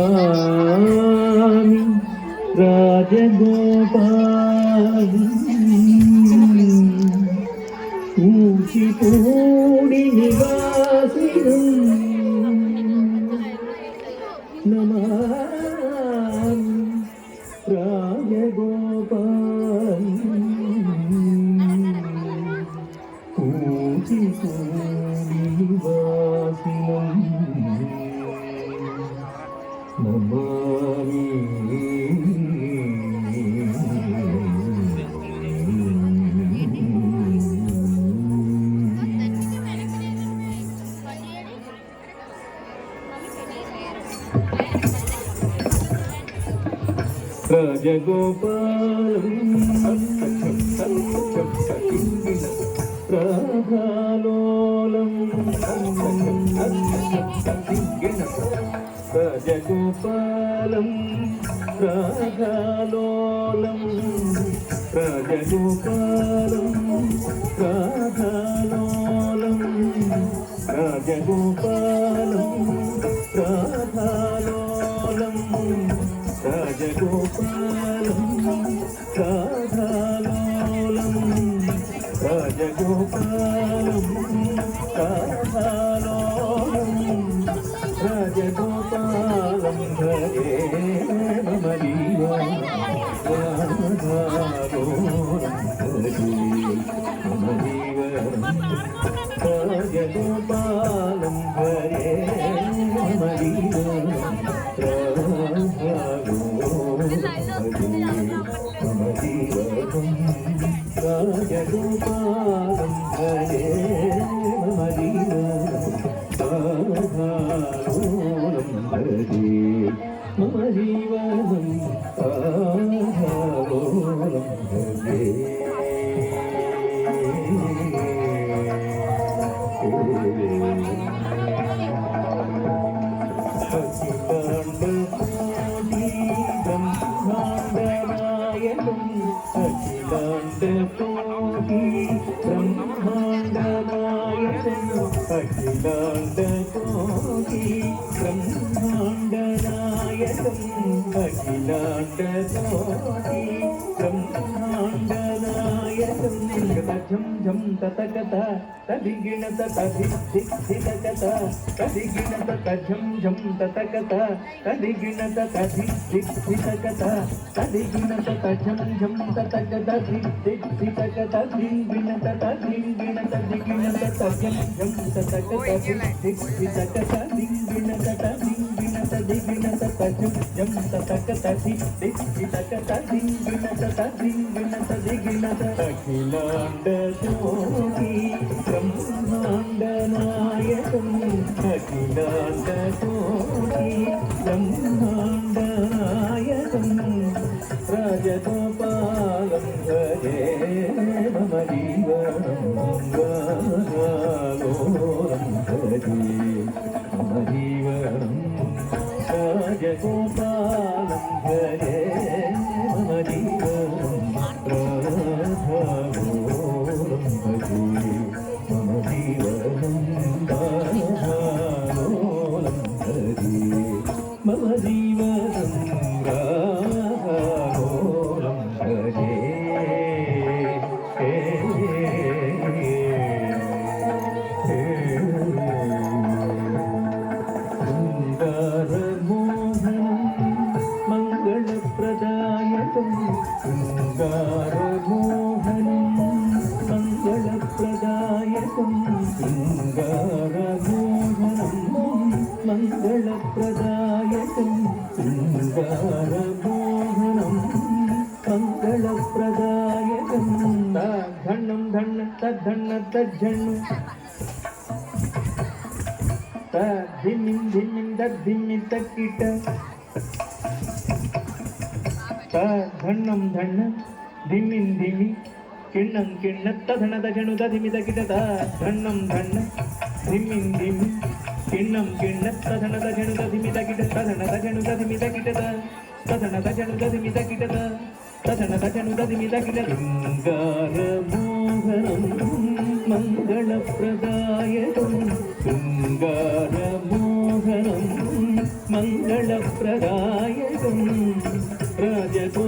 నమామి రాజగోపాల్ కూచిపూడి నివాసినం నమామి రాజగోపాల్ కూచిపూడి నివాసినం నమామి రాజగోపాలం రాధాలోలం రాజగోపాలం రాధాలోలం రాజగోపాలం రాధాలోలం రాజగోపాలం రాధాలోలం రాజగోపాలం రాధాలోలం రాజగోపాలం రాధాలోలం రాజగోపాలం హరే మమరీవ రాధాలోలం హరే మమరీవ రాజగోపాలం హరే మమరీవ రాజగోపాలం హరే రాధాలోలం హరే మమ జీవనం రాధాలోలం హరే అఖిలాండకోటి బ్రహ్మాండనాయకం అఖిలాండకోటి బ్రహ్మాండనాయకం ఝం ఝం తతకత తదిగిణత తదిగిణత తదిగిణత ఝం ఝం తతకత తదిగిణత తదిగిణత తదిగిణత ఝం ఝం తతకత తదిగిణత తదిగిణత తదిగిణత దిగిణత ఝం ఝం తతకత తదిగిణత దిగిణత తదిగిణత దిగిణత ఝం ఝం తతకత తదిగిణత తదిగిణత తదిగిణత దిగిణత అఖిలాండకోటి బ్రహ్మాండనాయకం అఖిలాండకోటి బ్రహ్మాండనాయకం రాజగోపాలం హరే మమ జీవనం రాధాలోలం హరే మమ జీవనం రాజగోపాలం హరే మమ జీవనం రాధాలోలం హరే మమ జీవనం రాధాలోలం హరే మమ జీవనం రాధాలోలం హరే శృంగారమోహనం మంగళప్రదాయకం శృంగారమోహనం మంగళప్రదాయకం శృంగారమోహనం మంగళప్రదాయకం ధన్నం ధన్న తద్ధన్న తజ్జన్ను ధిమ్మిం ధిమ్మిం దద్ధిమ్మి తక్కిట ధన్నం ధన్న ధిమ్మిం ధిమి కిಣ್ಣం కిಣ್ಣ తధనద జను దధిమిద కిటద ధన్నం ధన్న ధిమ్మిం ధిమి కిಣ್ಣం కిಣ್ಣ తధనద జను దధిమిద కిట తధనద జను దధిమిద కిటద తధనద జను దధిమిద కిటద తధనద జను దధిమిద కిట శృంగారమోహనం मङ्गलप्रदायकं शृङ्गारमोहनं मङ्गलप्रदायकं राजको